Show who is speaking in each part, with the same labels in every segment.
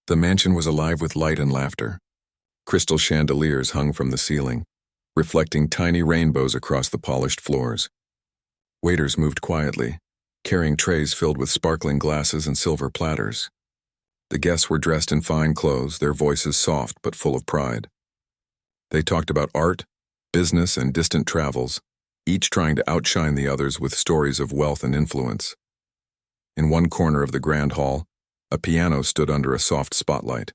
Speaker 1: The mansion was alive with light and laughter. Crystal chandeliers hung from the ceiling, reflecting tiny rainbows across the polished floors. Waiters moved quietly, carrying trays filled with sparkling glasses and silver platters. The guests were dressed in fine clothes, their voices soft but full of pride. They talked about art, business, and distant travels, each trying to outshine the others with stories of wealth and influence. In one corner of the grand hall, a piano stood under a soft spotlight.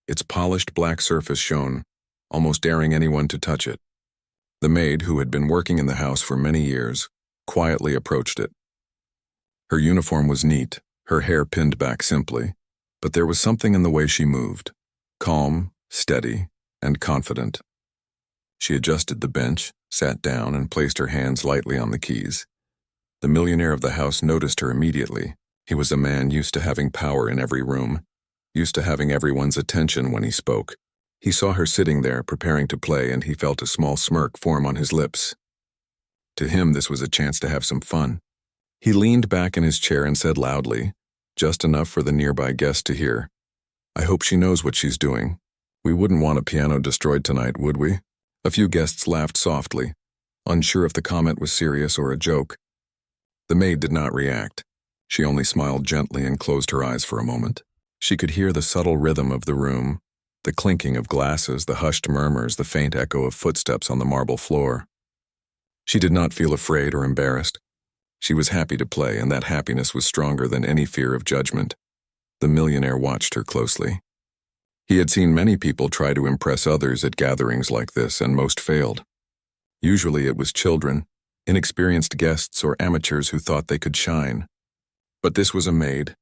Speaker 1: Its polished black surface shone, almost daring anyone to touch it. The maid, who had been working in the house for many years, quietly approached it. Her uniform was neat, her hair pinned back simply, but there was something in the way she moved, calm, steady, and confident. She adjusted the bench, sat down, and placed her hands lightly on the keys. The millionaire of the house noticed her immediately. He was a man used to having power in every room, used to having everyone's attention when he spoke. He saw her sitting there, preparing to play, and he felt a small smirk form on his lips. To him, this was a chance to have some fun. He leaned back in his chair and said loudly, just enough for the nearby guest to hear, "I hope she knows what she's doing. We wouldn't want a piano destroyed tonight, would we?" A few guests laughed softly, unsure if the comment was serious or a joke. The maid did not react. She only smiled gently and closed her eyes for a moment. She could hear the subtle rhythm of the room, the clinking of glasses, the hushed murmurs, the faint echo of footsteps on the marble floor. She did not feel afraid or embarrassed. She was happy to play, and that happiness was stronger than any fear of judgment. The millionaire watched her closely. He had seen many people try to impress others at gatherings like this, and most failed. Usually it was children, inexperienced guests, or amateurs who thought they could shine. But this was a maid.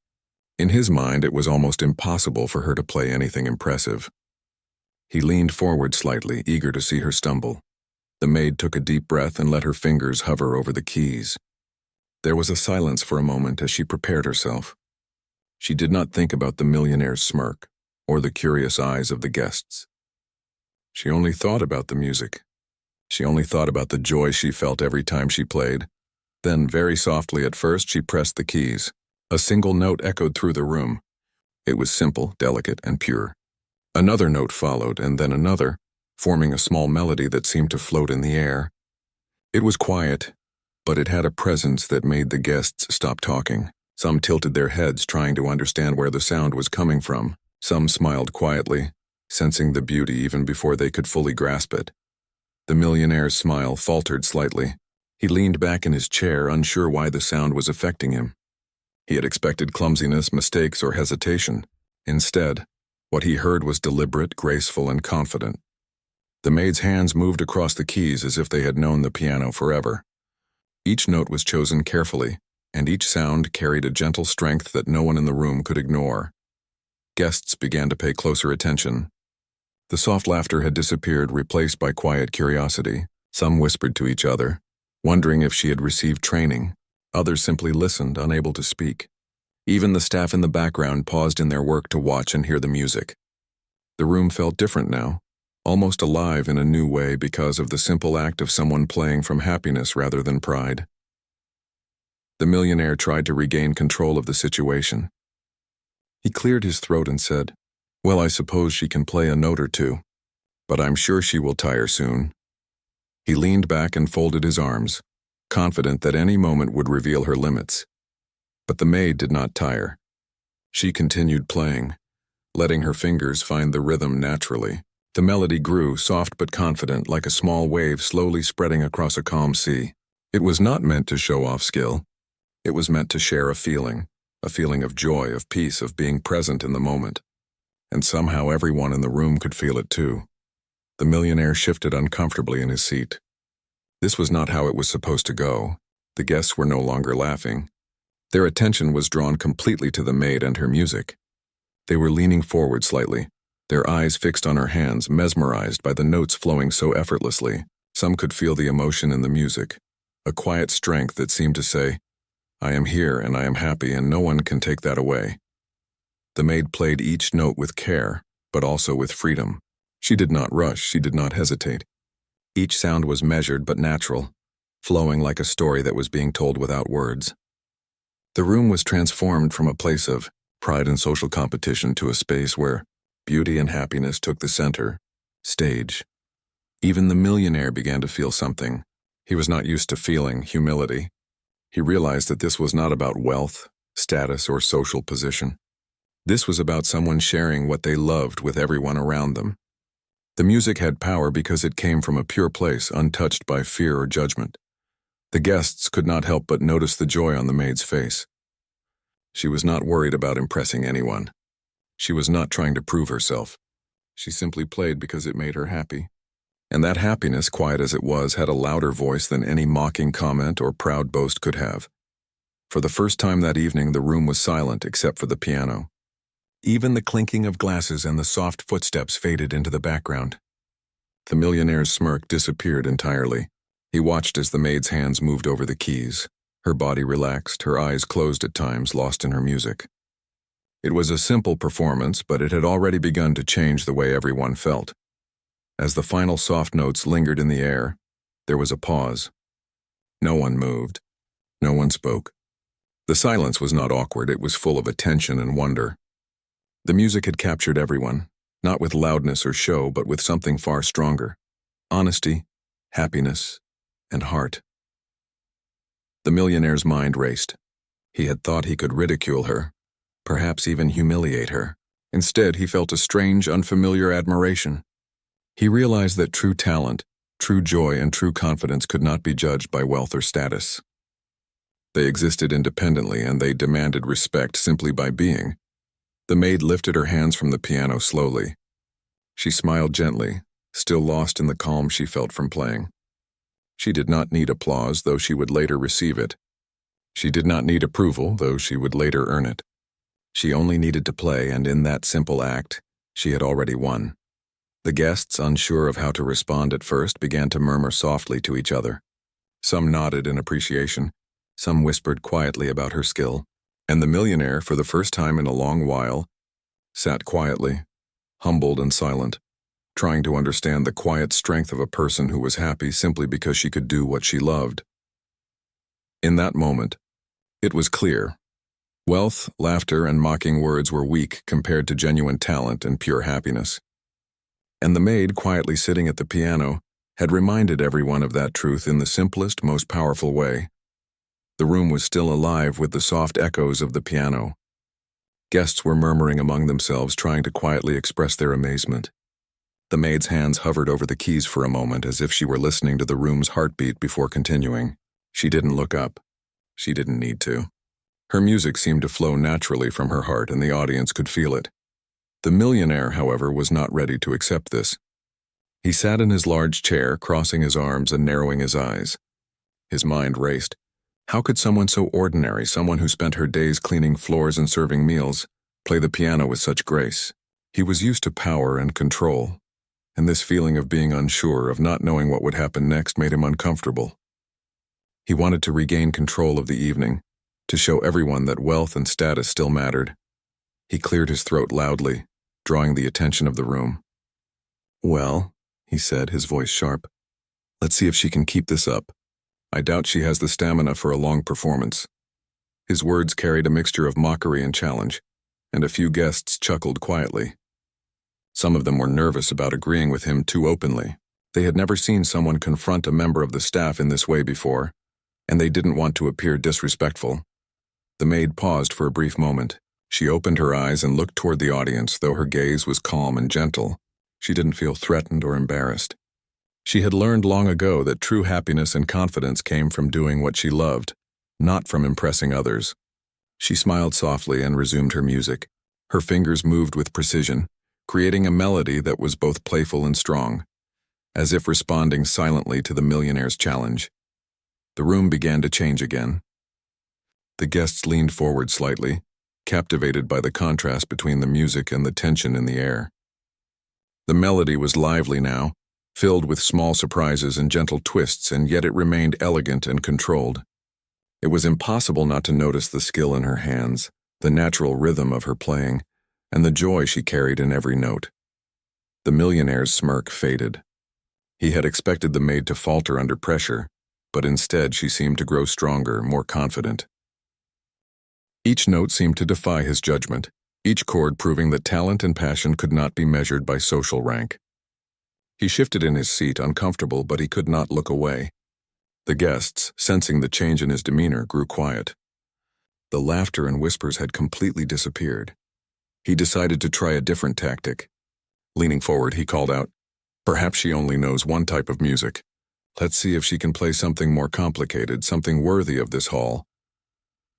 Speaker 1: In his mind, it was almost impossible for her to play anything impressive. He leaned forward slightly, eager to see her stumble. The maid took a deep breath and let her fingers hover over the keys. There was a silence for a moment as she prepared herself. She did not think about the millionaire's smirk or the curious eyes of the guests. She only thought about the music. She only thought about the joy she felt every time she played. Then, very softly at first, she pressed the keys. A single note echoed through the room. It was simple, delicate, and pure. Another note followed, and then another, forming a small melody that seemed to float in the air. It was quiet, but it had a presence that made the guests stop talking. Some tilted their heads, trying to understand where the sound was coming from. Some smiled quietly, sensing the beauty even before they could fully grasp it. The millionaire's smile faltered slightly. He leaned back in his chair, unsure why the sound was affecting him. He had expected clumsiness, mistakes, or hesitation. Instead, what he heard was deliberate, graceful, and confident. The maid's hands moved across the keys as if they had known the piano forever. Each note was chosen carefully, and each sound carried a gentle strength that no one in the room could ignore. Guests began to pay closer attention. The soft laughter had disappeared, replaced by quiet curiosity. Some whispered to each other, wondering if she had received training. Others simply listened, unable to speak. Even the staff in the background paused in their work to watch and hear the music. The room felt different now, almost alive in a new way because of the simple act of someone playing from happiness rather than pride. The millionaire tried to regain control of the situation. He cleared his throat and said, "Well, I suppose she can play a note or two, but I'm sure she will tire soon." He leaned back and folded his arms, confident that any moment would reveal her limits. But the maid did not tire. She continued playing, letting her fingers find the rhythm naturally. The melody grew, soft but confident, like a small wave slowly spreading across a calm sea. It was not meant to show off skill. It was meant to share a feeling of joy, of peace, of being present in the moment. And somehow everyone in the room could feel it too. The millionaire shifted uncomfortably in his seat. This was not how it was supposed to go. The guests were no longer laughing. Their attention was drawn completely to the maid and her music. They were leaning forward slightly, their eyes fixed on her hands, mesmerized by the notes flowing so effortlessly. Some could feel the emotion in the music, a quiet strength that seemed to say, "I am here and I am happy and no one can take that away." The maid played each note with care, but also with freedom. She did not rush, she did not hesitate. Each sound was measured but natural, flowing like a story that was being told without words. The room was transformed from a place of pride and social competition to a space where beauty and happiness took the center stage. Even the millionaire began to feel something. He was not used to feeling humility. He realized that this was not about wealth, status, or social position. This was about someone sharing what they loved with everyone around them. The music had power because it came from a pure place, untouched by fear or judgment. The guests could not help but notice the joy on the maid's face. She was not worried about impressing anyone. She was not trying to prove herself. She simply played because it made her happy. And that happiness, quiet as it was, had a louder voice than any mocking comment or proud boast could have. For the first time that evening, the room was silent except for the piano. Even the clinking of glasses and the soft footsteps faded into the background. The millionaire's smirk disappeared entirely. He watched as the maid's hands moved over the keys. Her body relaxed, her eyes closed at times, lost in her music. It was a simple performance, but it had already begun to change the way everyone felt. As the final soft notes lingered in the air, there was a pause. No one moved. No one spoke. The silence was not awkward, it was full of attention and wonder. The music had captured everyone, not with loudness or show, but with something far stronger: honesty, happiness, and heart. The millionaire's mind raced. He had thought he could ridicule her, perhaps even humiliate her. Instead, he felt a strange, unfamiliar admiration. He realized that true talent, true joy, and true confidence could not be judged by wealth or status. They existed independently, and they demanded respect simply by being. The maid lifted her hands from the piano slowly. She smiled gently, still lost in the calm she felt from playing. She did not need applause, though she would later receive it. She did not need approval, though she would later earn it. She only needed to play, and in that simple act, she had already won. The guests, unsure of how to respond at first, began to murmur softly to each other. Some nodded in appreciation, some whispered quietly about her skill, and the millionaire, for the first time in a long while, sat quietly, humbled and silent, trying to understand the quiet strength of a person who was happy simply because she could do what she loved. In that moment, it was clear. Wealth, laughter, and mocking words were weak compared to genuine talent and pure happiness. And the maid, quietly sitting at the piano, had reminded everyone of that truth in the simplest, most powerful way. The room was still alive with the soft echoes of the piano. Guests were murmuring among themselves, trying to quietly express their amazement. The maid's hands hovered over the keys for a moment, as if she were listening to the room's heartbeat before continuing. She didn't look up. She didn't need to. Her music seemed to flow naturally from her heart, and the audience could feel it. The millionaire, however, was not ready to accept this. He sat in his large chair, crossing his arms and narrowing his eyes. His mind raced. How could someone so ordinary, someone who spent her days cleaning floors and serving meals, play the piano with such grace? He was used to power and control, and this feeling of being unsure, of not knowing what would happen next, made him uncomfortable. He wanted to regain control of the evening, to show everyone that wealth and status still mattered. He cleared his throat loudly, drawing the attention of the room. "Well," he said, his voice sharp, "let's see if she can keep this up. I doubt she has the stamina for a long performance." His words carried a mixture of mockery and challenge, and a few guests chuckled quietly. Some of them were nervous about agreeing with him too openly. They had never seen someone confront a member of the staff in this way before, and they didn't want to appear disrespectful. The maid paused for a brief moment. She opened her eyes and looked toward the audience, though her gaze was calm and gentle. She didn't feel threatened or embarrassed. She had learned long ago that true happiness and confidence came from doing what she loved, not from impressing others. She smiled softly and resumed her music. Her fingers moved with precision, creating a melody that was both playful and strong, as if responding silently to the millionaire's challenge. The room began to change again. The guests leaned forward slightly, captivated by the contrast between the music and the tension in the air. The melody was lively now, filled with small surprises and gentle twists, and yet it remained elegant and controlled. It was impossible not to notice the skill in her hands, the natural rhythm of her playing, and the joy she carried in every note. The millionaire's smirk faded. He had expected the maid to falter under pressure, but instead she seemed to grow stronger, more confident. Each note seemed to defy his judgment. each chord proving that talent and passion could not be measured by social rank. He shifted in his seat, uncomfortable, but he could not look away. The guests, sensing the change in his demeanor, grew quiet. The laughter and whispers had completely disappeared. He decided to try a different tactic. Leaning forward, he called out, "Perhaps she only knows one type of music. Let's see if she can play something more complicated, something worthy of this hall."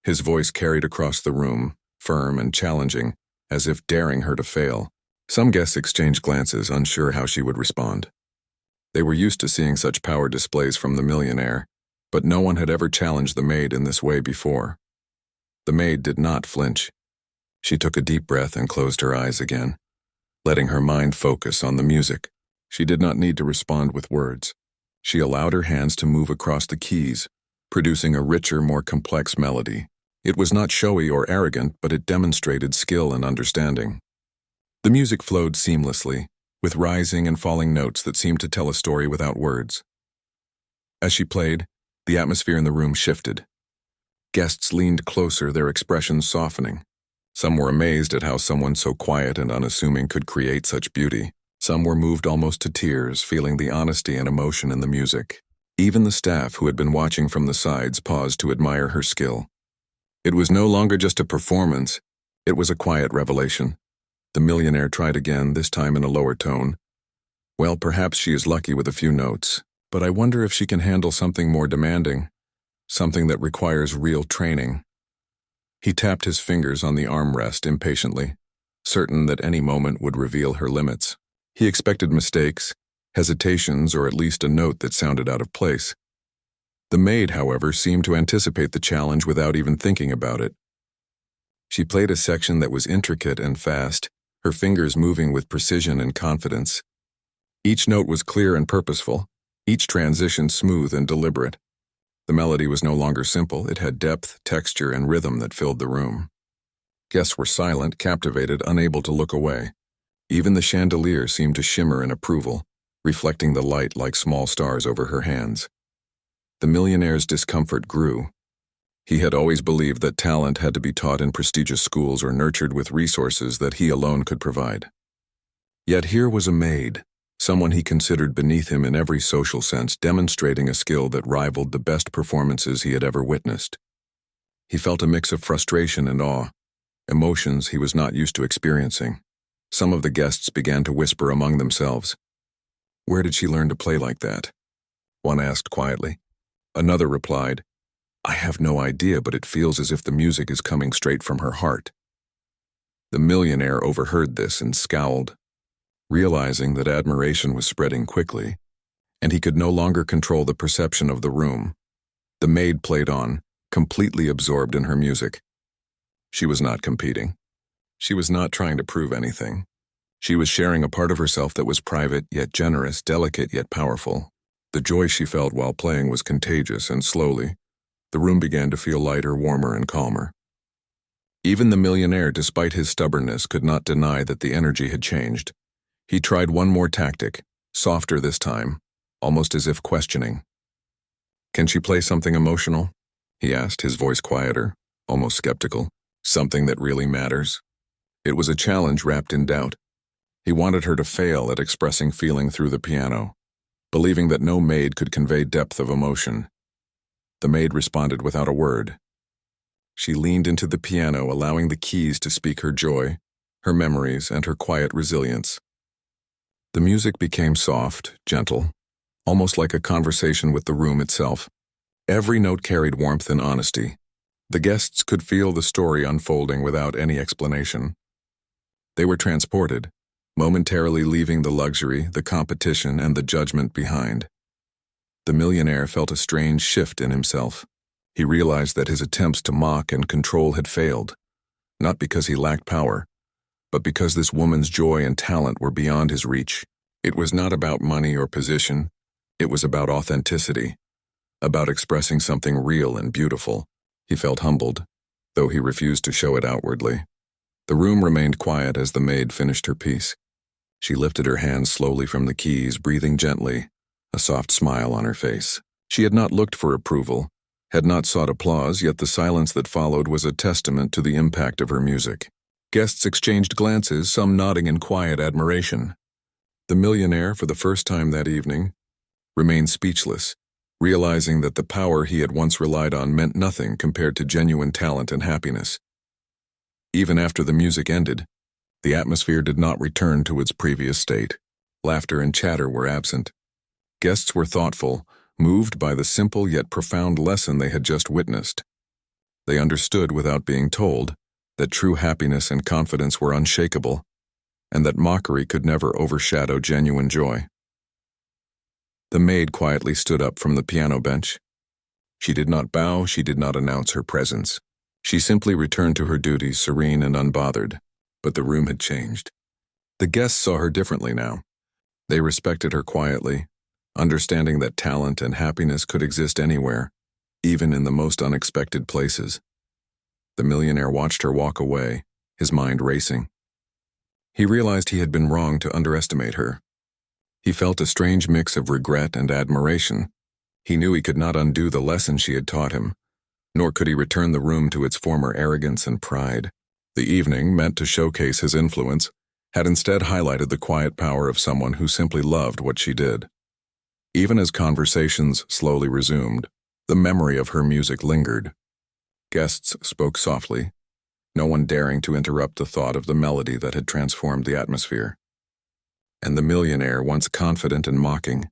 Speaker 1: His voice carried across the room, firm and challenging, as if daring her to fail. Some guests exchanged glances, unsure how she would respond. They were used to seeing such power displays from the millionaire, but no one had ever challenged the maid in this way before. The maid did not flinch. She took a deep breath and closed her eyes again, letting her mind focus on the music. She did not need to respond with words. She allowed her hands to move across the keys, producing a richer, more complex melody. It was not showy or arrogant, but it demonstrated skill and understanding. The music flowed seamlessly, with rising and falling notes that seemed to tell a story without words. As she played, the atmosphere in the room shifted. Guests leaned closer, their expressions softening. Some were amazed at how someone so quiet and unassuming could create such beauty. Some were moved almost to tears, feeling the honesty and emotion in the music. Even the staff, who had been watching from the sides, paused to admire her skill. It was no longer just a performance, it was a quiet revelation. The millionaire tried again, this time in a lower tone. "Well, perhaps she is lucky with a few notes, but I wonder if she can handle something more demanding, something that requires real training." He tapped his fingers on the armrest impatiently, certain that any moment would reveal her limits. He expected mistakes, hesitations, or at least a note that sounded out of place. The maid, however, seemed to anticipate the challenge without even thinking about it. She played a section that was intricate and fast, her fingers moving with precision and confidence. Each note was clear and purposeful, each transition smooth and deliberate. The melody was no longer simple, it had depth, texture, and rhythm that filled the room. Guests were silent, captivated, unable to look away. Even the chandelier seemed to shimmer in approval, reflecting the light like small stars over her hands. The millionaire's discomfort grew. He had always believed that talent had to be taught in prestigious schools or nurtured with resources that he alone could provide. Yet here was a maid, someone he considered beneath him in every social sense, demonstrating a skill that rivaled the best performances he had ever witnessed. He felt a mix of frustration and awe, emotions he was not used to experiencing. Some of the guests began to whisper among themselves. "Where did she learn to play like that?" one asked quietly. Another replied, "I have no idea, but it feels as if the music is coming straight from her heart." The millionaire overheard this and scowled, realizing that admiration was spreading quickly, and he could no longer control the perception of the room. The maid played on, completely absorbed in her music. She was not competing. She was not trying to prove anything. She was sharing a part of herself that was private yet generous, delicate yet powerful. The joy she felt while playing was contagious, and slowly, the room began to feel lighter, warmer, and calmer. Even the millionaire, despite his stubbornness, could not deny that the energy had changed. He tried one more tactic, softer this time, almost as if questioning. "Can she play something emotional?" he asked, his voice quieter, almost skeptical. "Something that really matters?" It was a challenge wrapped in doubt. He wanted her to fail at expressing feeling through the piano, believing that no maid could convey depth of emotion. The maid responded without a word. She leaned into the piano, allowing the keys to speak her joy, her memories, and her quiet resilience. The music became soft, gentle, almost like a conversation with the room itself. Every note carried warmth and honesty. The guests could feel the story unfolding without any explanation. They were transported, momentarily leaving the luxury, the competition, and the judgment behind. The millionaire felt a strange shift in himself. He realized that his attempts to mock and control had failed, not because he lacked power, but because this woman's joy and talent were beyond his reach. It was not about money or position. It was about authenticity, about expressing something real and beautiful. He felt humbled, though he refused to show it outwardly. The room remained quiet as the maid finished her piece. She lifted her hands slowly from the keys, breathing gently, a soft smile on her face. She had not looked for approval, had not sought applause, yet the silence that followed was a testament to the impact of her music. Guests exchanged glances, some nodding in quiet admiration. The millionaire, for the first time that evening, remained speechless, realizing that the power he had once relied on meant nothing compared to genuine talent and happiness. Even after the music ended, the atmosphere did not return to its previous state. Laughter and chatter were absent. Guests were thoughtful, moved by the simple yet profound lesson they had just witnessed. They understood without being told that true happiness and confidence were unshakable, and that mockery could never overshadow genuine joy. The maid quietly stood up from the piano bench. She did not bow, she did not announce her presence. She simply returned to her duties, serene and unbothered. But the room had changed. The guests saw her differently now. They respected her quietly, understanding that talent and happiness could exist anywhere, even in the most unexpected places. The millionaire watched her walk away, his mind racing. He realized he had been wrong to underestimate her. He felt a strange mix of regret and admiration. He knew he could not undo the lesson she had taught him, nor could he return the room to its former arrogance and pride. The evening, meant to showcase his influence, had instead highlighted the quiet power of someone who simply loved what she did. Even as conversations slowly resumed, the memory of her music lingered. Guests spoke softly, no one daring to interrupt the thought of the melody that had transformed the atmosphere. And the millionaire, once confident and mocking,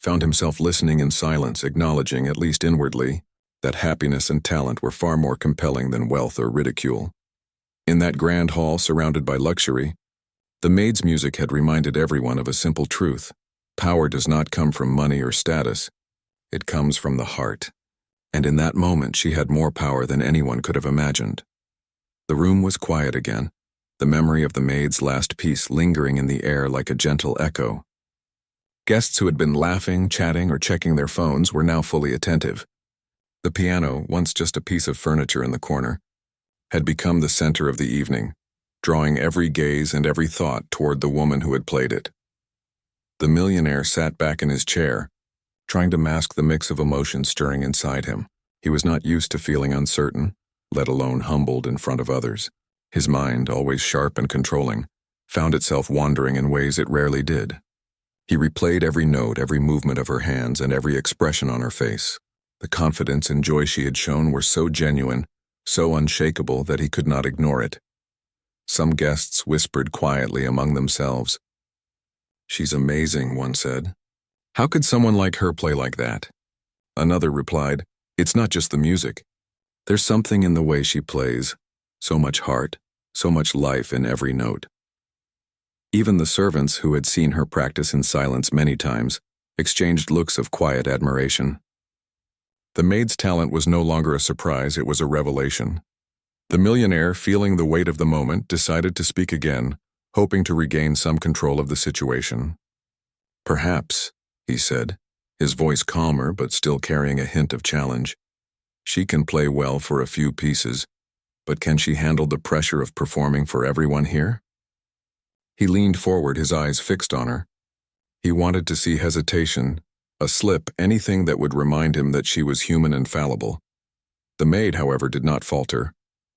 Speaker 1: found himself listening in silence, acknowledging, at least inwardly, that happiness and talent were far more compelling than wealth or ridicule. In that grand hall surrounded by luxury, the maid's music had reminded everyone of a simple truth. Power does not come from money or status. It comes from the heart. And in that moment, she had more power than anyone could have imagined. The room was quiet again, the memory of the maid's last piece lingering in the air like a gentle echo. Guests who had been laughing, chatting, or checking their phones were now fully attentive. The piano, once just a piece of furniture in the corner, had become the center of the evening, drawing every gaze and every thought toward the woman who had played it. The millionaire sat back in his chair, trying to mask the mix of emotions stirring inside him. He was not used to feeling uncertain, let alone humbled in front of others. His mind, always sharp and controlling, found itself wandering in ways it rarely did. He replayed every note, every movement of her hands, and every expression on her face. The confidence and joy she had shown were so genuine, so unshakable that he could not ignore it. Some guests whispered quietly among themselves. "She's amazing," one said. "How could someone like her play like that?" Another replied, "It's not just the music. There's something in the way she plays, so much heart, so much life in every note." Even the servants, who had seen her practice in silence many times, exchanged looks of quiet admiration. The maid's talent was no longer a surprise, it was a revelation. The millionaire, feeling the weight of the moment, decided to speak again, hoping to regain some control of the situation. "Perhaps," he said, his voice calmer but still carrying a hint of challenge. "She can play well for a few pieces, but can she handle the pressure of performing for everyone here?" He leaned forward, his eyes fixed on her. He wanted to see hesitation, a slip, anything that would remind him that she was human and fallible. The maid, however, did not falter.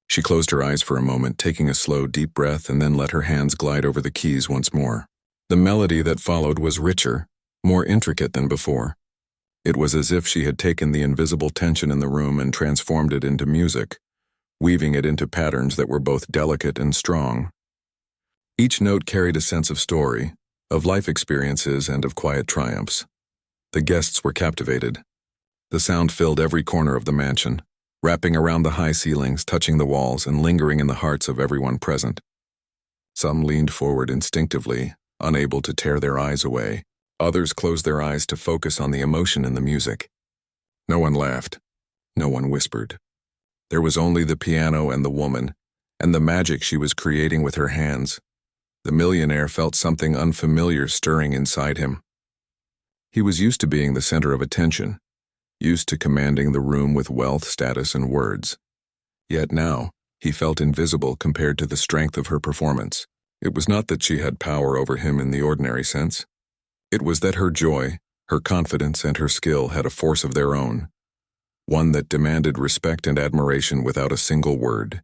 Speaker 1: She closed her eyes for a moment, taking a slow, deep breath, and then let her hands glide over the keys once more. The melody that followed was richer, more intricate than before. It was as if she had taken the invisible tension in the room and transformed it into music, weaving it into patterns that were both delicate and strong. Each note carried a sense of story, of life experiences, and of quiet triumphs. The guests were captivated. The sound filled every corner of the mansion, wrapping around the high ceilings, touching the walls, and lingering in the hearts of everyone present. Some leaned forward instinctively, unable to tear their eyes away. Others closed their eyes to focus on the emotion in the music. No one laughed. No one whispered. There was only the piano and the woman, and the magic she was creating with her hands. The millionaire felt something unfamiliar stirring inside him. He was used to being the center of attention, used to commanding the room with wealth, status, and words. Yet now, he felt invisible compared to the strength of her performance. It was not that she had power over him in the ordinary sense. It was that her joy, her confidence, and her skill had a force of their own, one that demanded respect and admiration without a single word.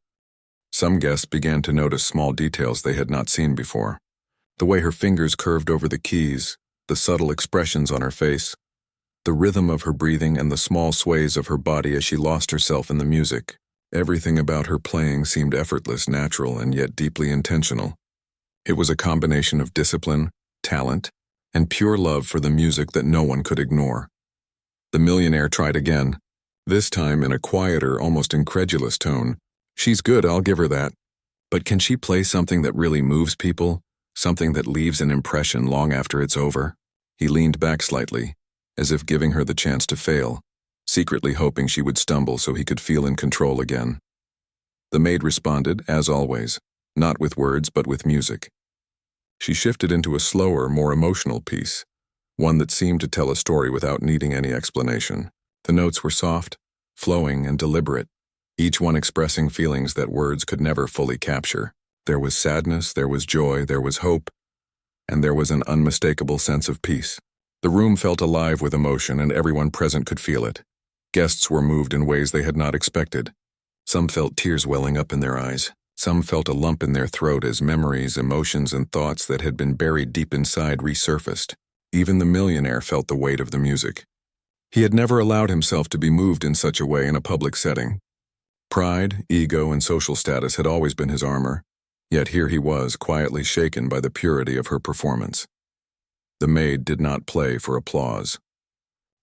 Speaker 1: Some guests began to notice small details they had not seen before. The way her fingers curved over the keys, the subtle expressions on her face, the rhythm of her breathing and the small sways of her body as she lost herself in the music. Everything about her playing seemed effortless, natural, and yet deeply intentional. It was a combination of discipline, talent, and pure love for the music that no one could ignore. The millionaire tried again, this time in a quieter, almost incredulous tone. "She's good, I'll give her that. But can she play something that really moves people? Something that leaves an impression long after it's over?" He leaned back slightly, as if giving her the chance to fail, secretly hoping she would stumble so he could feel in control again. The maid responded, as always, not with words but with music. She shifted into a slower, more emotional piece, one that seemed to tell a story without needing any explanation. The notes were soft, flowing, and deliberate, each one expressing feelings that words could never fully capture. There was sadness, there was joy, there was hope, and there was an unmistakable sense of peace. The room felt alive with emotion, and everyone present could feel it. Guests were moved in ways they had not expected. Some felt tears welling up in their eyes. Some felt a lump in their throat as memories, emotions, and thoughts that had been buried deep inside resurfaced. Even the millionaire felt the weight of the music. He had never allowed himself to be moved in such a way in a public setting. Pride, ego, and social status had always been his armor, yet here he was, quietly shaken by the purity of her performance. The maid did not play for applause.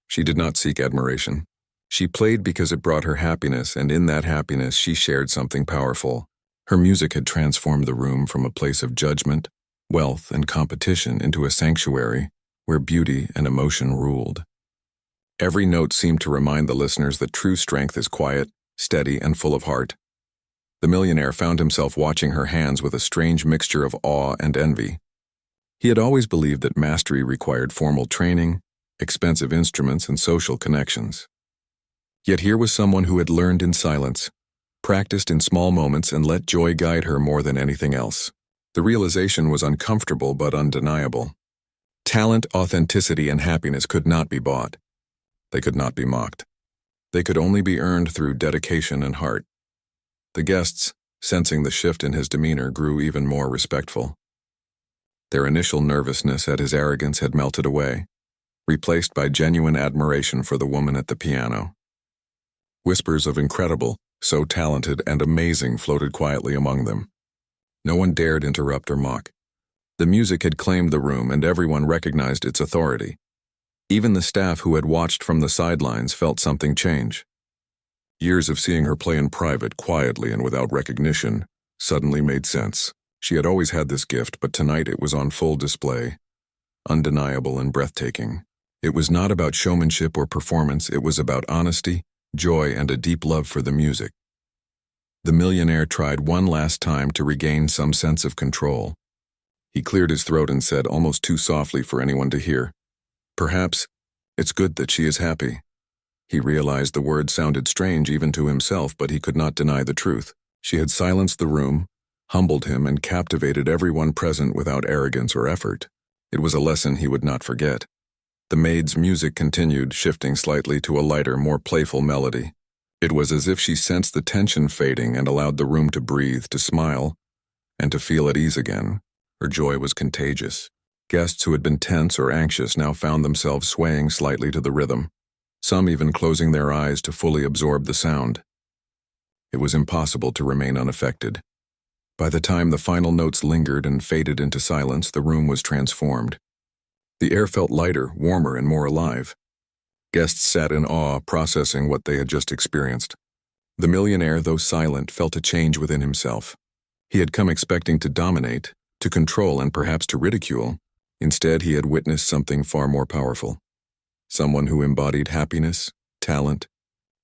Speaker 1: She did not seek admiration. She played because it brought her happiness, and in that happiness she shared something powerful. Her music had transformed the room from a place of judgment, wealth, and competition into a sanctuary where beauty and emotion ruled. Every note seemed to remind the listeners that true strength is quiet, steady, and full of heart. The millionaire found himself watching her hands with a strange mixture of awe and envy. He had always believed that mastery required formal training, expensive instruments, and social connections. Yet here was someone who had learned in silence, practiced in small moments, and let joy guide her more than anything else. The realization was uncomfortable but undeniable. Talent, authenticity, and happiness could not be bought. They could not be mocked. They could only be earned through dedication and heart. The guests, sensing the shift in his demeanor, grew even more respectful. Their initial nervousness at his arrogance had melted away, replaced by genuine admiration for the woman at the piano. Whispers of incredible, so talented and amazing floated quietly among them. No one dared interrupt or mock. The music had claimed the room, and everyone recognized its authority. Even the staff who had watched from the sidelines felt something change. Years of seeing her play in private, quietly and without recognition, suddenly made sense. She had always had this gift, but tonight it was on full display, undeniable and breathtaking. It was not about showmanship or performance, it was about honesty, joy, and a deep love for the music. The millionaire tried one last time to regain some sense of control. He cleared his throat and said, almost too softly for anyone to hear, "Perhaps it's good that she is happy." He realized the words sounded strange even to himself, but he could not deny the truth. She had silenced the room, humbled him, and captivated everyone present without arrogance or effort. It was a lesson he would not forget. The maid's music continued, shifting slightly to a lighter, more playful melody. It was as if she sensed the tension fading and allowed the room to breathe, to smile, and to feel at ease again. Her joy was contagious. Guests who had been tense or anxious now found themselves swaying slightly to the rhythm, some even closing their eyes to fully absorb the sound. It was impossible to remain unaffected. By the time the final notes lingered and faded into silence, the room was transformed. The air felt lighter, warmer, and more alive. Guests sat in awe, processing what they had just experienced. The millionaire, though silent, felt a change within himself. He had come expecting to dominate, to control, and perhaps to ridicule. Instead, he had witnessed something far more powerful. Someone who embodied happiness, talent,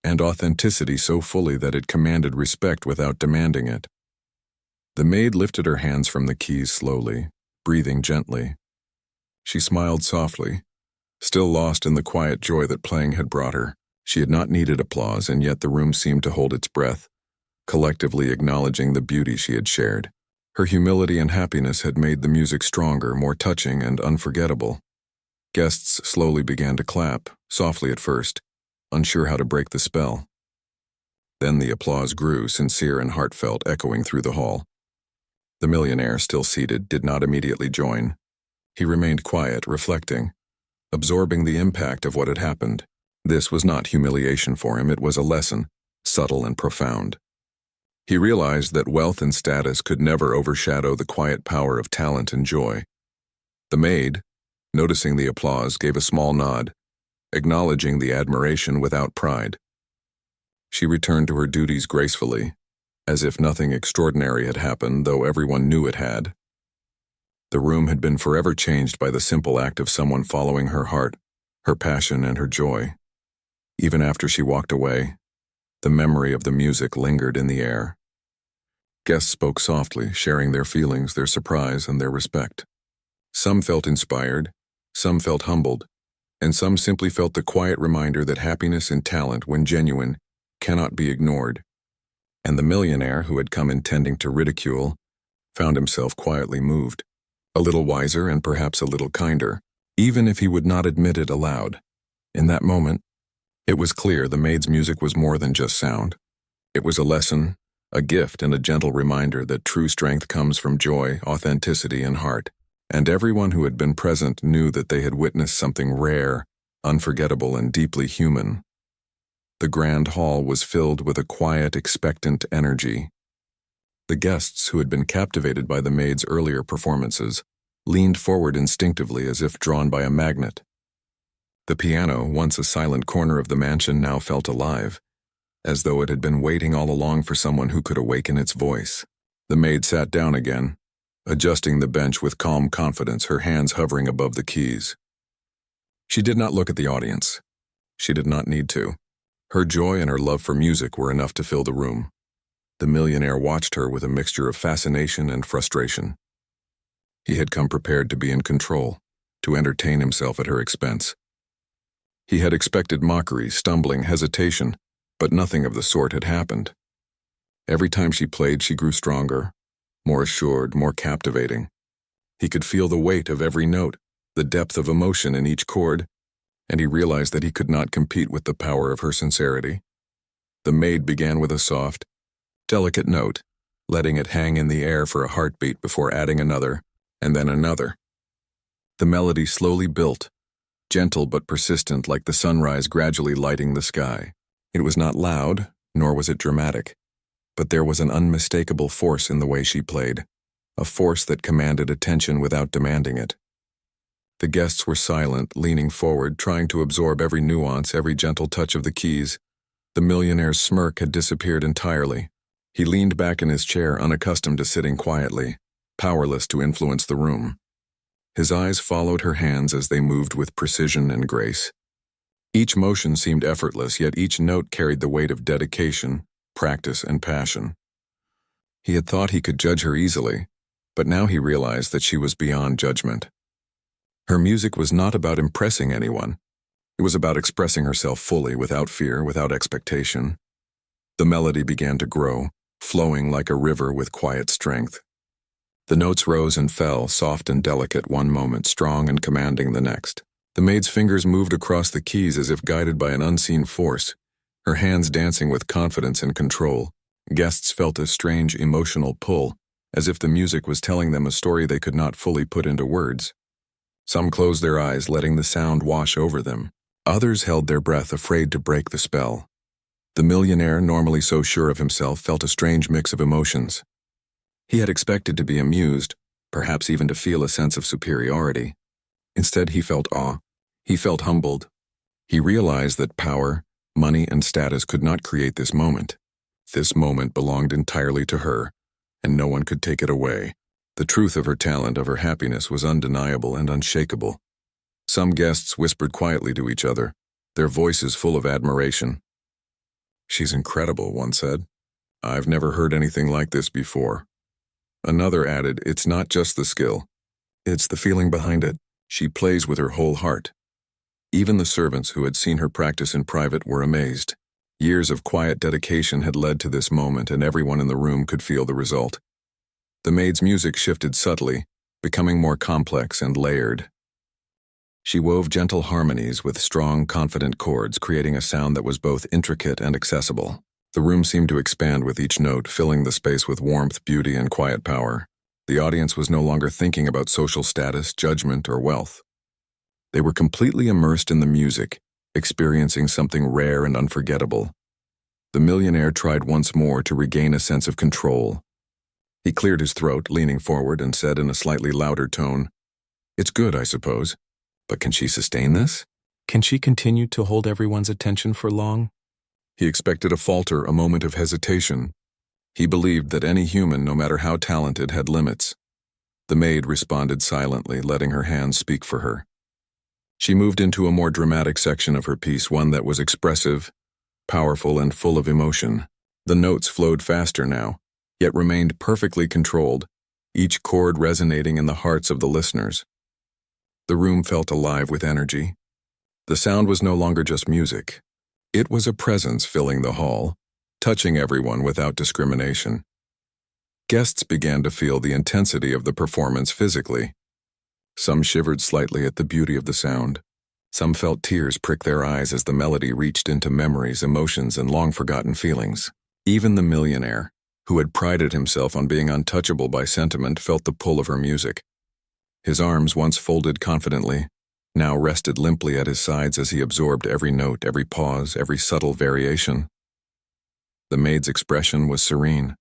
Speaker 1: and authenticity so fully that it commanded respect without demanding it. The maid lifted her hands from the keys slowly, breathing gently. She smiled softly, still lost in the quiet joy that playing had brought her. She had not needed applause, and yet the room seemed to hold its breath, collectively acknowledging the beauty she had shared. Her humility and happiness had made the music stronger, more touching, and unforgettable. Guests slowly began to clap, softly at first, unsure how to break the spell. Then the applause grew, sincere and heartfelt, echoing through the hall. The millionaire, still seated, did not immediately join. He remained quiet, reflecting, absorbing the impact of what had happened. This was not humiliation for him, it was a lesson, subtle and profound. He realized that wealth and status could never overshadow the quiet power of talent and joy. The maid, noticing the applause, gave a small nod, acknowledging the admiration without pride. She returned to her duties gracefully, as if nothing extraordinary had happened, though everyone knew it had. The room had been forever changed by the simple act of someone following her heart, her passion, and her joy. Even after she walked away, the memory of the music lingered in the air. Guests spoke softly, sharing their feelings, their surprise, and their respect. Some felt inspired, some felt humbled, and some simply felt the quiet reminder that happiness and talent, when genuine, cannot be ignored. And the millionaire, who had come intending to ridicule, found himself quietly moved, a little wiser and perhaps a little kinder, even if he would not admit it aloud. In that moment, it was clear the maid's music was more than just sound. It was a lesson, a gift, and a gentle reminder that true strength comes from joy, authenticity, and heart. And everyone who had been present knew that they had witnessed something rare, unforgettable, and deeply human. The grand hall was filled with a quiet, expectant energy. The guests, who had been captivated by the maid's earlier performances, leaned forward instinctively as if drawn by a magnet. The piano, once a silent corner of the mansion, now felt alive, as though it had been waiting all along for someone who could awaken its voice. The maid sat down again, adjusting the bench with calm confidence, her hands hovering above the keys. She did not look at the audience. She did not need to. Her joy and her love for music were enough to fill the room. The millionaire watched her with a mixture of fascination and frustration. He had come prepared to be in control, to entertain himself at her expense. He had expected mockery, stumbling, hesitation, but nothing of the sort had happened. Every time she played, she grew stronger, more assured, more captivating. He could feel the weight of every note, the depth of emotion in each chord, and he realized that he could not compete with the power of her sincerity. The maid began with a soft, delicate note, letting it hang in the air for a heartbeat before adding another, and then another. The melody slowly built, gentle but persistent, like the sunrise gradually lighting the sky. It was not loud, nor was it dramatic, but there was an unmistakable force in the way she played, a force that commanded attention without demanding it. The guests were silent, leaning forward, trying to absorb every nuance, every gentle touch of the keys. The millionaire's smirk had disappeared entirely. He leaned back in his chair, unaccustomed to sitting quietly, powerless to influence the room. His eyes followed her hands as they moved with precision and grace. Each motion seemed effortless, yet each note carried the weight of dedication, practice, and passion. He had thought he could judge her easily, but now he realized that she was beyond judgment. Her music was not about impressing anyone. It was about expressing herself fully, without fear, without expectation. The melody began to grow, flowing like a river with quiet strength. The notes rose and fell, soft and delicate one moment, strong and commanding the next. The maid's fingers moved across the keys as if guided by an unseen force, her hands dancing with confidence and control. Guests felt a strange emotional pull, as if the music was telling them a story they could not fully put into words. Some closed their eyes, letting the sound wash over them. Others held their breath, afraid to break the spell. The millionaire, normally so sure of himself, felt a strange mix of emotions. He had expected to be amused, perhaps even to feel a sense of superiority. Instead, he felt awe. He felt humbled. He realized that power, money, and status could not create this moment. This moment belonged entirely to her, and no one could take it away. The truth of her talent, of her happiness, was undeniable and unshakable. Some guests whispered quietly to each other, their voices full of admiration. "She's incredible," one said. "I've never heard anything like this before." Another added, "It's not just the skill. It's the feeling behind it. She plays with her whole heart." Even the servants who had seen her practice in private were amazed. Years of quiet dedication had led to this moment, and everyone in the room could feel the result. The maid's music shifted subtly, becoming more complex and layered. She wove gentle harmonies with strong, confident chords, creating a sound that was both intricate and accessible. The room seemed to expand with each note, filling the space with warmth, beauty, and quiet power. The audience was no longer thinking about social status, judgment, or wealth. They were completely immersed in the music, experiencing something rare and unforgettable. The millionaire tried once more to regain a sense of control. He cleared his throat, leaning forward, and said in a slightly louder tone, "It's good, I suppose. But can she sustain this? Can she continue to hold everyone's attention for long?" He expected a falter, a moment of hesitation. He believed that any human, no matter how talented, had limits. The maid responded silently, letting her hands speak for her. She moved into a more dramatic section of her piece, one that was expressive, powerful, and full of emotion. The notes flowed faster now, yet remained perfectly controlled, each chord resonating in the hearts of the listeners. The room felt alive with energy. The sound was no longer just music. It was a presence filling the hall, touching everyone without discrimination. Guests began to feel the intensity of the performance physically. Some shivered slightly at the beauty of the sound. Some felt tears prick their eyes as the melody reached into memories, emotions, and long-forgotten feelings. Even the millionaire, who had prided himself on being untouchable by sentiment, felt the pull of her music. His arms, once folded confidently, now rested limply at his sides as he absorbed every note, every pause, every subtle variation. The maid's expression was serene.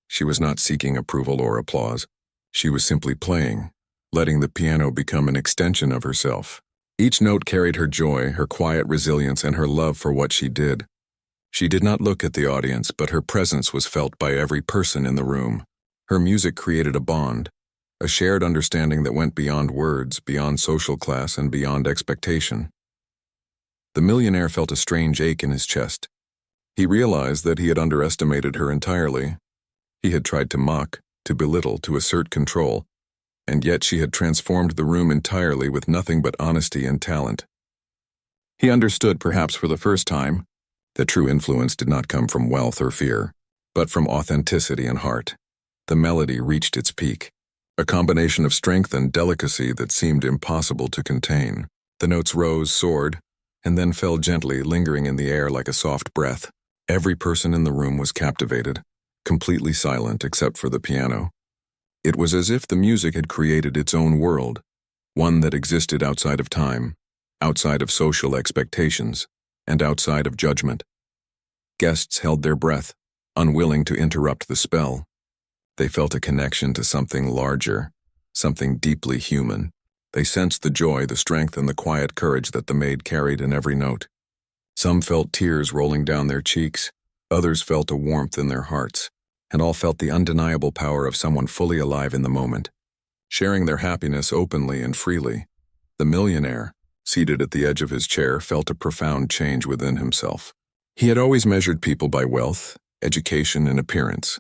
Speaker 1: She was not seeking approval or applause. She was simply playing, letting the piano become an extension of herself. Each note carried her joy, her quiet resilience, and her love for what she did. She did not look at the audience, but her presence was felt by every person in the room. Her music created a bond, a shared understanding that went beyond words, beyond social class, and beyond expectation. The millionaire felt a strange ache in his chest. He realized that he had underestimated her entirely. He had tried to mock, to belittle, to assert control, and yet she had transformed the room entirely with nothing but honesty and talent. He understood, perhaps for the first time, that true influence did not come from wealth or fear, but from authenticity and heart. The melody reached its peak, a combination of strength and delicacy that seemed impossible to contain. The notes rose, soared, and then fell gently, lingering in the air like a soft breath. Every person in the room was captivated, completely silent except for the piano. It was as if the music had created its own world, one that existed outside of time, outside of social expectations, and outside of judgment. Guests held their breath, unwilling to interrupt the spell. They felt a connection to something larger, something deeply human. They sensed the joy, the strength, and the quiet courage that the maid carried in every note. Some felt tears rolling down their cheeks, others felt a warmth in their hearts, and all felt the undeniable power of someone fully alive in the moment, sharing their happiness openly and freely. The millionaire, seated at the edge of his chair, felt a profound change within himself. He had always measured people by wealth, education, and appearance.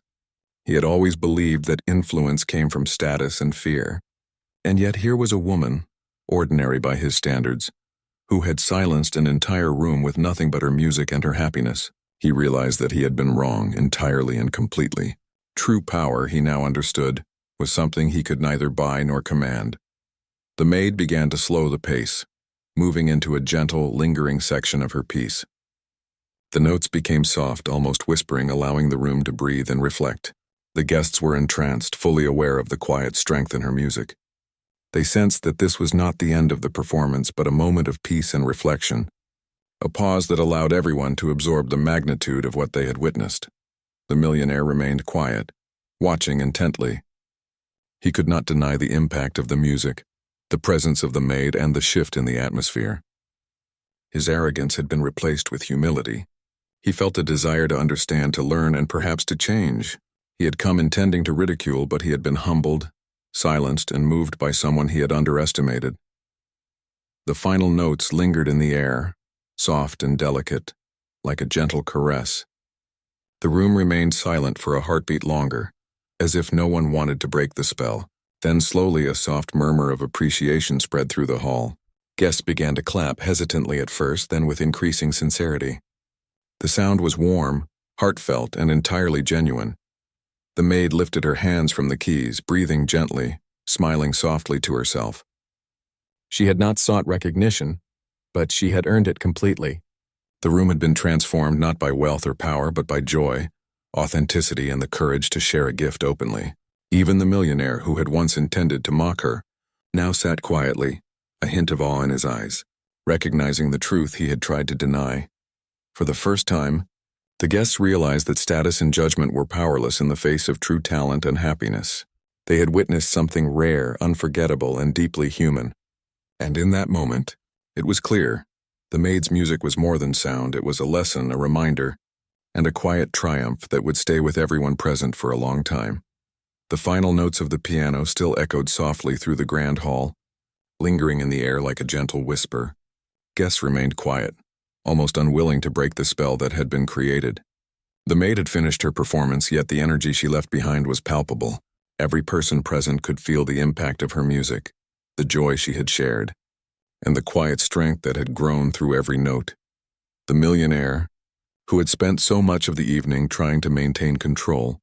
Speaker 1: He had always believed that influence came from status and fear. And yet here was a woman, ordinary by his standards, who had silenced an entire room with nothing but her music and her happiness. He realized that he had been wrong entirely and completely. True power, he now understood, was something he could neither buy nor command. The maid began to slow the pace, moving into a gentle, lingering section of her piece. The notes became soft, almost whispering, allowing the room to breathe and reflect. The guests were entranced, fully aware of the quiet strength in her music. They sensed that this was not the end of the performance, but a moment of peace and reflection, a pause that allowed everyone to absorb the magnitude of what they had witnessed. The millionaire remained quiet, watching intently. He could not deny the impact of the music, the presence of the maid, and the shift in the atmosphere. His arrogance had been replaced with humility. He felt a desire to understand, to learn, and perhaps to change. He had come intending to ridicule, but he had been humbled, silenced, and moved by someone he had underestimated. The final notes lingered in the air, soft and delicate, like a gentle caress. The room remained silent for a heartbeat longer, as if no one wanted to break the spell. Then slowly a soft murmur of appreciation spread through the hall. Guests began to clap, hesitantly at first, then with increasing sincerity. The sound was warm, heartfelt, and entirely genuine. The maid lifted her hands from the keys, breathing gently, smiling softly to herself. She had not sought recognition, but she had earned it completely. The room had been transformed not by wealth or power, but by joy, authenticity, and the courage to share a gift openly. Even the millionaire who had once intended to mock her now sat quietly, a hint of awe in his eyes, recognizing the truth he had tried to deny. For the first time, the guests realized that status and judgment were powerless in the face of true talent and happiness. They had witnessed something rare, unforgettable, and deeply human. And in that moment, it was clear. The maid's music was more than sound. It was a lesson, a reminder, and a quiet triumph that would stay with everyone present for a long time. The final notes of the piano still echoed softly through the grand hall, lingering in the air like a gentle whisper. Guests remained quiet, almost unwilling to break the spell that had been created. The maid had finished her performance, yet the energy she left behind was palpable. Every person present could feel the impact of her music, the joy she had shared, and the quiet strength that had grown through every note. The millionaire, who had spent so much of the evening trying to maintain control,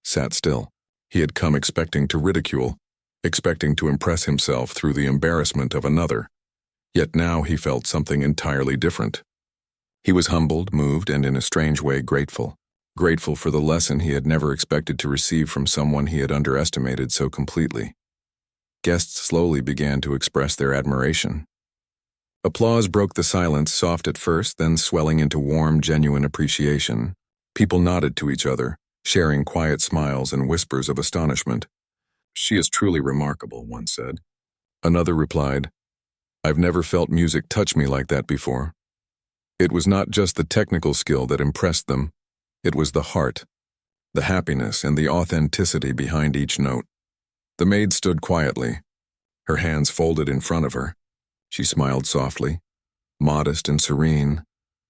Speaker 1: sat still. He had come expecting to ridicule, expecting to impress himself through the embarrassment of another. Yet now he felt something entirely different. He was humbled, moved, and in a strange way grateful. Grateful for the lesson he had never expected to receive from someone he had underestimated so completely. Guests slowly began to express their admiration. Applause broke the silence, soft at first, then swelling into warm, genuine appreciation. People nodded to each other, sharing quiet smiles and whispers of astonishment. "She is truly remarkable," one said. Another replied, "I've never felt music touch me like that before." It was not just the technical skill that impressed them. It was the heart, the happiness, and the authenticity behind each note. The maid stood quietly, her hands folded in front of her. She smiled softly, modest and serene,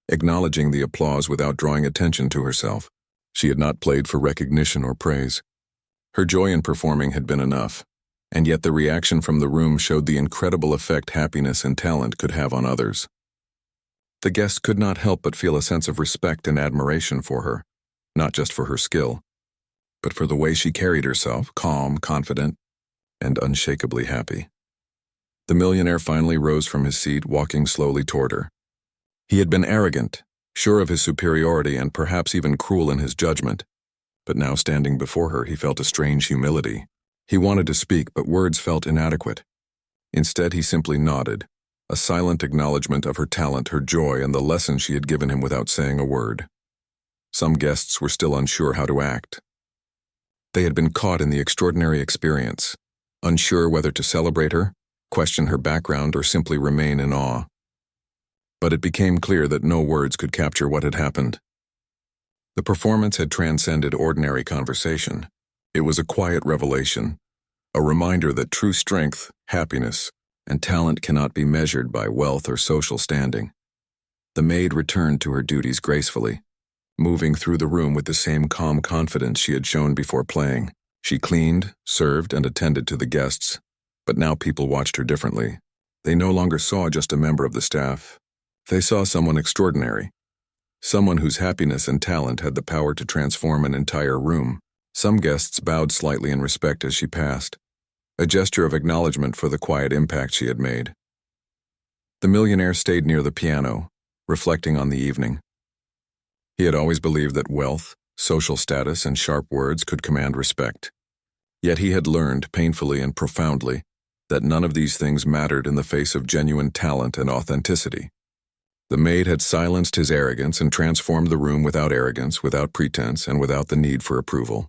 Speaker 1: acknowledging the applause without drawing attention to herself. She had not played for recognition or praise. Her joy in performing had been enough, and yet the reaction from the room showed the incredible effect happiness and talent could have on others. The guests could not help but feel a sense of respect and admiration for her, not just for her skill, but for the way she carried herself, calm, confident, and unshakably happy. The millionaire finally rose from his seat, walking slowly toward her. He had been arrogant, sure of his superiority, and perhaps even cruel in his judgment. But now standing before her, he felt a strange humility. He wanted to speak, but words felt inadequate. Instead, he simply nodded, a silent acknowledgement of her talent, her joy, and the lesson she had given him without saying a word. Some guests were still unsure how to act. They had been caught in the extraordinary experience, unsure whether to celebrate her, question her background, or simply remain in awe. But it became clear that no words could capture what had happened. The performance had transcended ordinary conversation. It was a quiet revelation, a reminder that true strength, happiness, and talent cannot be measured by wealth or social standing. The maid returned to her duties gracefully, moving through the room with the same calm confidence she had shown before playing. She cleaned, served, and attended to the guests, but now people watched her differently. They no longer saw just a member of the staff. They saw someone extraordinary, someone whose happiness and talent had the power to transform an entire room. Some guests bowed slightly in respect as she passed, a gesture of acknowledgement for the quiet impact she had made. The millionaire stayed near the piano, reflecting on the evening. He had always believed that wealth, social status, and sharp words could command respect. Yet he had learned, painfully and profoundly, that none of these things mattered in the face of genuine talent and authenticity. The maid had silenced his arrogance and transformed the room without arrogance, without pretense, and without the need for approval.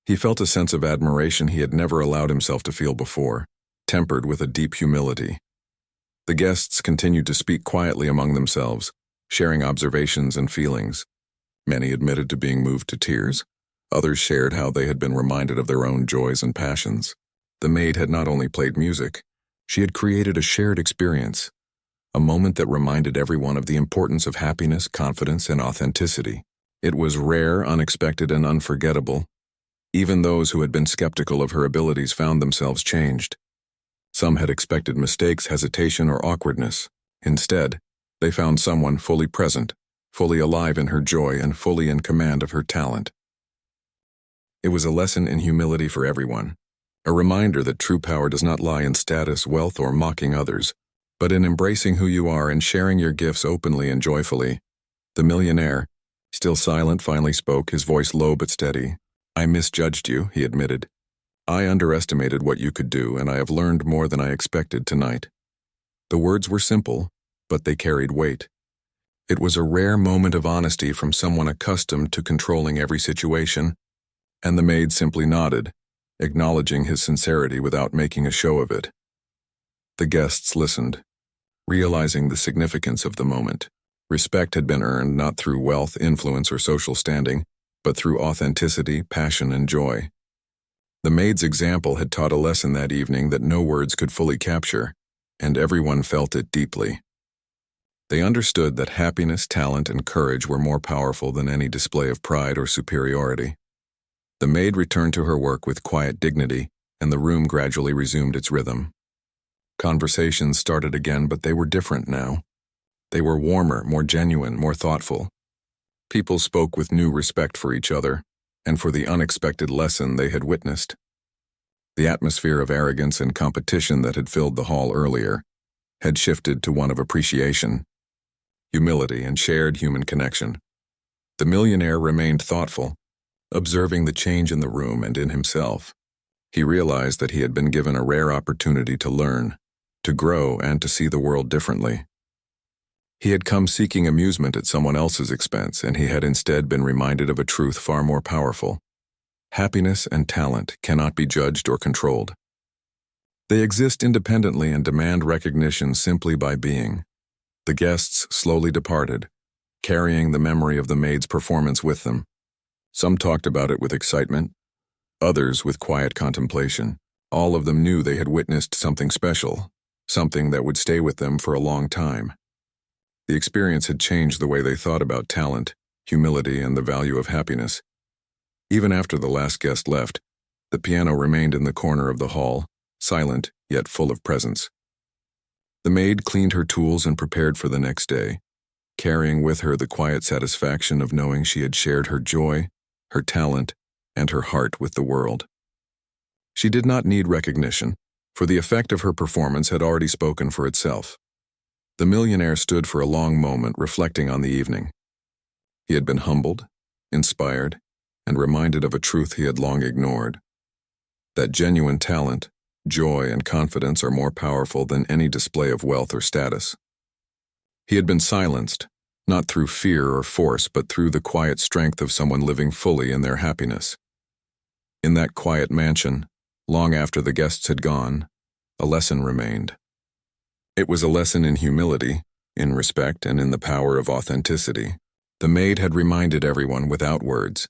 Speaker 1: He felt a sense of admiration he had never allowed himself to feel before, tempered with a deep humility. The guests continued to speak quietly among themselves, sharing observations and feelings. Many admitted to being moved to tears. Others shared how they had been reminded of their own joys and passions. The maid had not only played music, she had created a shared experience, a moment that reminded everyone of the importance of happiness, confidence, and authenticity. It was rare, unexpected, and unforgettable. Even those who had been skeptical of her abilities found themselves changed. Some had expected mistakes, hesitation, or awkwardness. Instead, they found someone fully present, fully alive in her joy, and fully in command of her talent. It was a lesson in humility for everyone, a reminder that true power does not lie in status, wealth, or mocking others, but in embracing who you are and sharing your gifts openly and joyfully. The millionaire, still silent, finally spoke, his voice low but steady. I misjudged you, he admitted. I underestimated what you could do, and I have learned more than I expected tonight. The words were simple, but they carried weight. It was a rare moment of honesty from someone accustomed to controlling every situation, and the maid simply nodded, acknowledging his sincerity without making a show of it. The guests listened, realizing the significance of the moment. Respect had been earned not through wealth, influence, or social standing, but through authenticity, passion, and joy. The maid's example had taught a lesson that evening that no words could fully capture, and everyone felt it deeply. They understood that happiness, talent, and courage were more powerful than any display of pride or superiority. The maid returned to her work with quiet dignity, and the room gradually resumed its rhythm. Conversations started again, but they were different now. They were warmer, more genuine, more thoughtful. People spoke with new respect for each other, and for the unexpected lesson they had witnessed. The atmosphere of arrogance and competition that had filled the hall earlier had shifted to one of appreciation, humility, and shared human connection. The millionaire remained thoughtful, observing the change in the room and in himself. He realized that he had been given a rare opportunity to learn, to grow, and to see the world differently. He had come seeking amusement at someone else's expense, and he had instead been reminded of a truth far more powerful. Happiness and talent cannot be judged or controlled. They exist independently and demand recognition simply by being. The guests slowly departed, carrying the memory of the maid's performance with them. Some talked about it with excitement, others with quiet contemplation. All of them knew they had witnessed something special, something that would stay with them for a long time. The experience had changed the way they thought about talent, humility, and the value of happiness. Even after the last guest left, the piano remained in the corner of the hall, silent yet full of presence. The maid cleaned her tools and prepared for the next day, carrying with her the quiet satisfaction of knowing she had shared her joy, her talent, and her heart with the world. She did not need recognition, for the effect of her performance had already spoken for itself. The millionaire stood for a long moment, reflecting on the evening. He had been humbled, inspired, and reminded of a truth he had long ignored: that genuine talent, joy, and confidence are more powerful than any display of wealth or status. He had been silenced, not through fear or force, but through the quiet strength of someone living fully in their happiness. In that quiet mansion, long after the guests had gone, a lesson remained. It was a lesson in humility, in respect, and in the power of authenticity. The maid had reminded everyone without words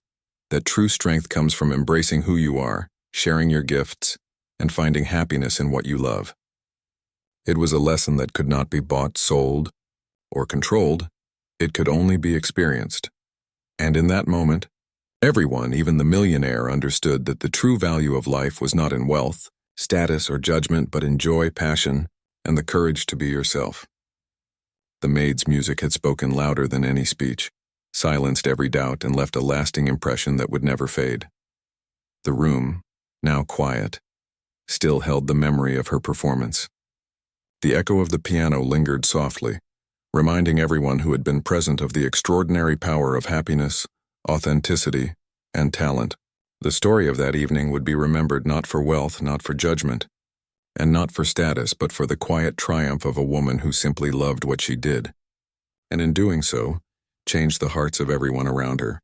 Speaker 1: that true strength comes from embracing who you are, sharing your gifts, and finding happiness in what you love. It was a lesson that could not be bought, sold, or controlled. It could only be experienced. And in that moment, everyone, even the millionaire, understood that the true value of life was not in wealth, status, or judgment, but in joy, passion, and the courage to be yourself. The maid's music had spoken louder than any speech, silenced every doubt, and left a lasting impression that would never fade. The room, now quiet, still held the memory of her performance. The echo of the piano lingered softly, reminding everyone who had been present of the extraordinary power of happiness, authenticity, and talent. The story of that evening would be remembered not for wealth, not for judgment, and not for status, but for the quiet triumph of a woman who simply loved what she did, and in doing so, changed the hearts of everyone around her.